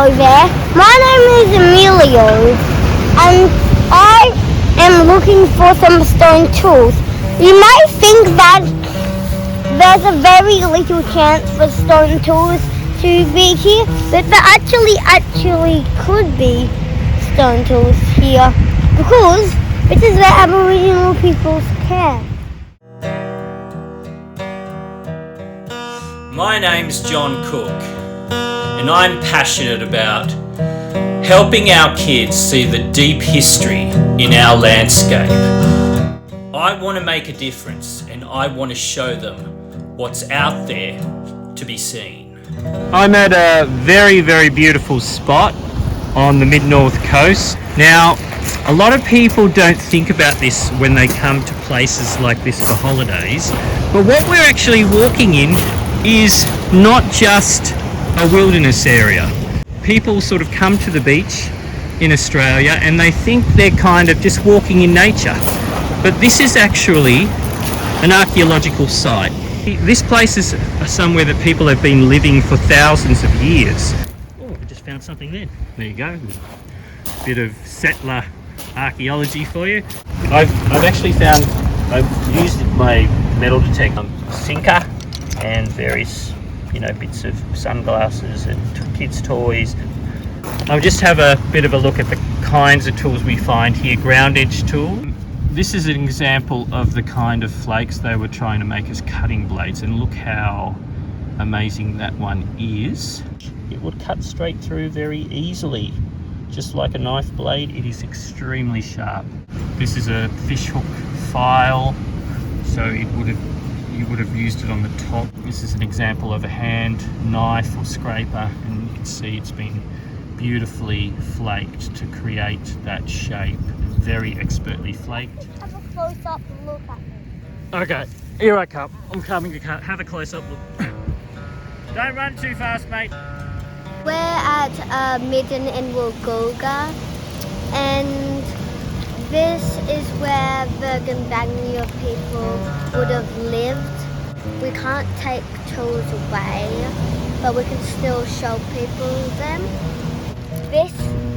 Hello there, my name is Emilio and I am looking for some stone tools. You might think that there's a very little chance for stone tools to be here, but there actually could be stone tools here because this is where Aboriginal peoples care. My name's John Cook, and I'm passionate about helping our kids see the deep history in our landscape. I want to make a difference, and I want to show them what's out there to be seen. I'm at a very, very beautiful spot on the mid-north coast. Now, a lot of people don't think about this when they come to places like this for holidays, but what we're actually walking in is not just a wilderness area. People sort of come to the beach in Australia and they think they're kind of just walking in nature, but this is actually an archaeological site. This place is somewhere that people have been living for thousands of years. Oh, I just found something there. There you go. Bit of settler archaeology for you. I've used my metal detector sinker and various bits of sunglasses and kids' toys. I'll just have a bit of a look at the kinds of tools we find here. Ground edge tool. This is an example of the kind of flakes they were trying to make as cutting blades, and look how amazing that one is. It would cut straight through very easily, just like a knife blade. It is extremely sharp. This is a fishhook file, so you would have used it on the top. This is an example of a hand knife or scraper, and you can see it's been beautifully flaked to create that shape. Very expertly flaked. Have a close-up look at me. Okay, here I come. I'm coming to have a close-up look. Don't run too fast, mate. We're at Midden in Woolgoolga, and this is where the Gundanglia people would have lived. We can't take tools away, but we can still show people them. This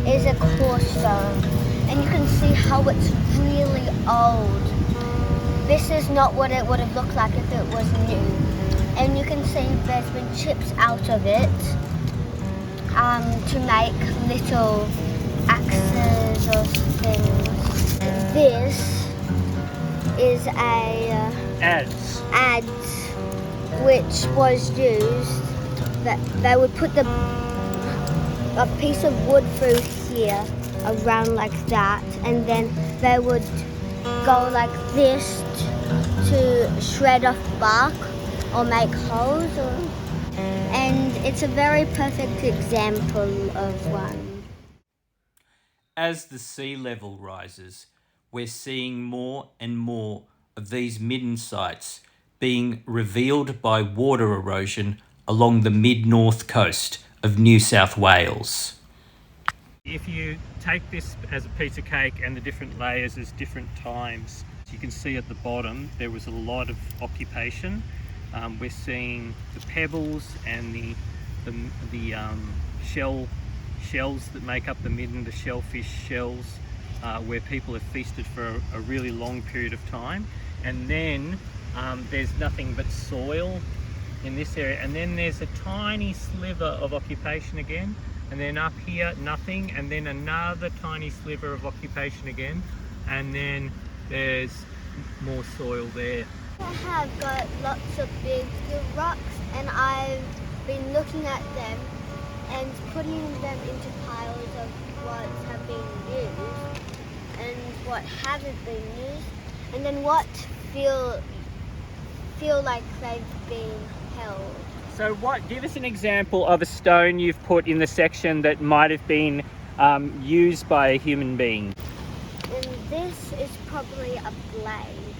is a core stone, and you can see how it's really old. This is not what it would have looked like if it was new. And you can see there's been chips out of it to make little axes or things. This is a adze, which was used, that they would put a piece of wood through here, around like that, and then they would go like this to shred off bark or make holes, and it's a very perfect example of one. As the sea level rises, we're seeing more and more of these midden sites being revealed by water erosion along the mid-north coast of New South Wales. If you take this as a piece of cake and the different layers as different times, you can see at the bottom there was a lot of occupation. We're seeing the pebbles and the shells that make up the midden, the shellfish shells, where people have feasted for a really long period of time. And then there's nothing but soil in this area, and then there's a tiny sliver of occupation again, and then up here nothing, and then another tiny sliver of occupation again, and then there's more soil there. I have got lots of big rocks, and I've been looking at them and putting them into piles of what have been used and what haven't been used, and then what feel like they've been held. So give us an example of a stone you've put in the section that might have been used by a human being. And this is probably a blade.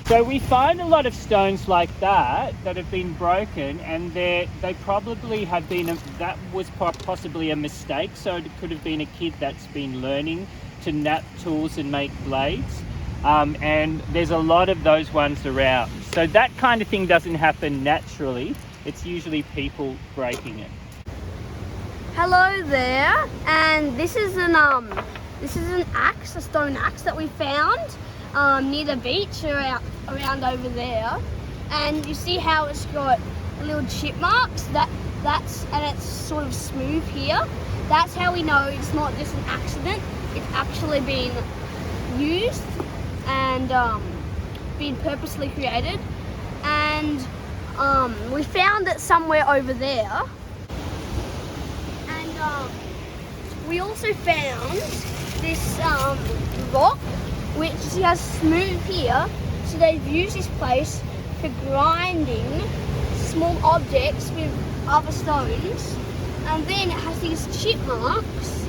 So we find a lot of stones like that have been broken, and they probably have been, that was possibly a mistake. So it could have been a kid that's been learning to knap tools and make blades. And there's a lot of those ones around. So that kind of thing doesn't happen naturally. It's usually people breaking it. Hello there, and this is an axe, a stone axe that we found near the beach around over there. And you see how it's got little chip marks. And it's sort of smooth here. That's how we know it's not just an accident. It's actually been used and been purposely created. And we found it somewhere over there. And we also found this rock, which has smooth here. So they've used this place for grinding small objects with other stones. And then it has these chip marks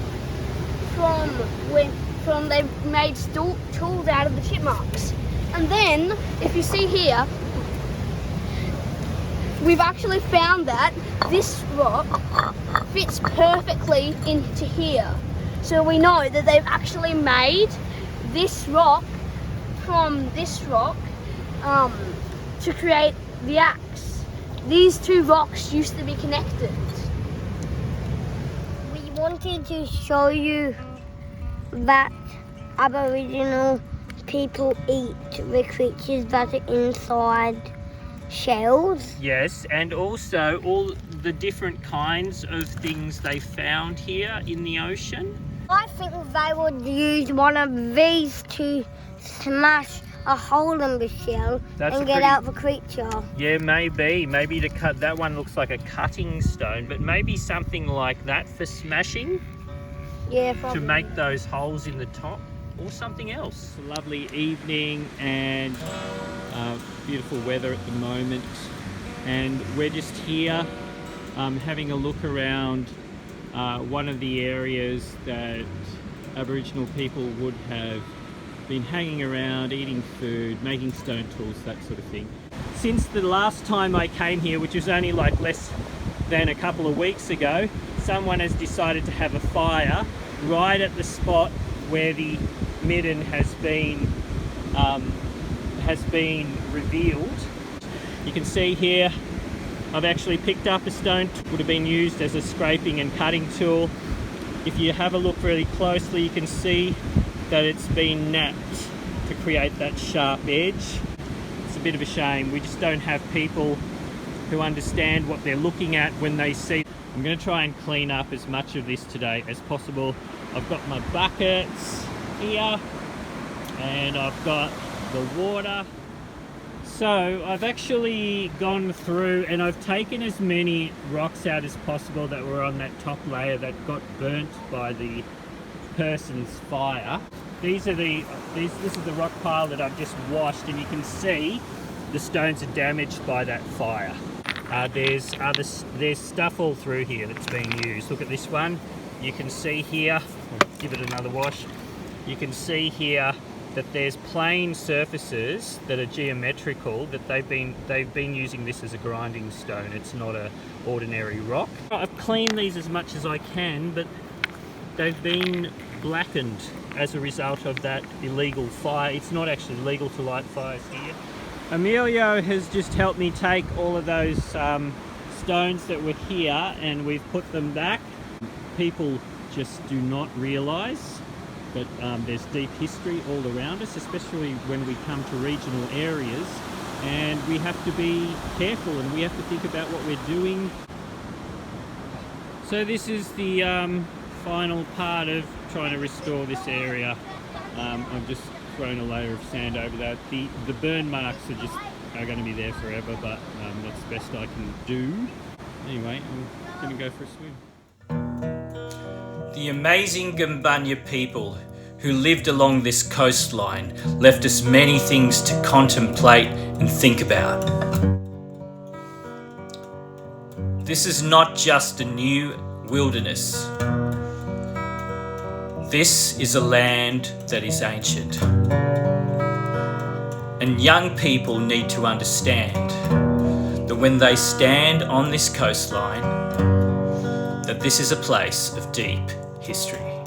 from they've made tools out of the chip marks. And then, if you see here, we've actually found that this rock fits perfectly into here. So we know that they've actually made this rock from this rock to create the axe. These two rocks used to be connected. We wanted to show you that Aboriginal people eat the creatures that are inside shells. Yes, and also all the different kinds of things they found here in the ocean. I think they would use one of these to smash a hole in the shell and get out the creature. Yeah, maybe to cut. That one looks like a cutting stone, but maybe something like that for smashing. Yeah, probably. To make those holes in the top, or something else. It's a lovely evening and beautiful weather at the moment, and we're just here having a look around one of the areas that Aboriginal people would have been hanging around, eating food, making stone tools, that sort of thing. Since the last time I came here, which was only like less than a couple of weeks ago, someone has decided to have a fire right at the spot where the midden has been revealed. You can see here I've actually picked up a stone. It would have been used as a scraping and cutting tool. If you have a look really closely, you can see that it's been napped to create that sharp edge. It's a bit of a shame. We just don't have people who understand what they're looking at when they see. I'm going to try and clean up as much of this today as possible. I've got my buckets here and I've got the water. So I've actually gone through and I've taken as many rocks out as possible that were on that top layer that got burnt by the person's fire. This is the rock pile that I've just washed, and you can see the stones are damaged by that fire. There's stuff all through here that's being used. Look at this one. You can see here, I'll give it another wash. You can see here that there's plain surfaces that are geometrical, that they've been using this as a grinding stone. It's not an ordinary rock. I've cleaned these as much as I can, but they've been blackened as a result of that illegal fire. It's not actually legal to light fires here. Emilio has just helped me take all of those stones that were here and we've put them back. People just do not realise that there's deep history all around us, especially when we come to regional areas, and we have to be careful and we have to think about what we're doing. So this is the final part of trying to restore this area. I've just thrown a layer of sand over that. The burn marks are going to be there forever, but that's the best I can do. Anyway, I'm going to go for a swim. The amazing Gumbunya people who lived along this coastline left us many things to contemplate and think about. This is not just a new wilderness. This is a land that is ancient. And young people need to understand that when they stand on this coastline, that this is a place of deep history.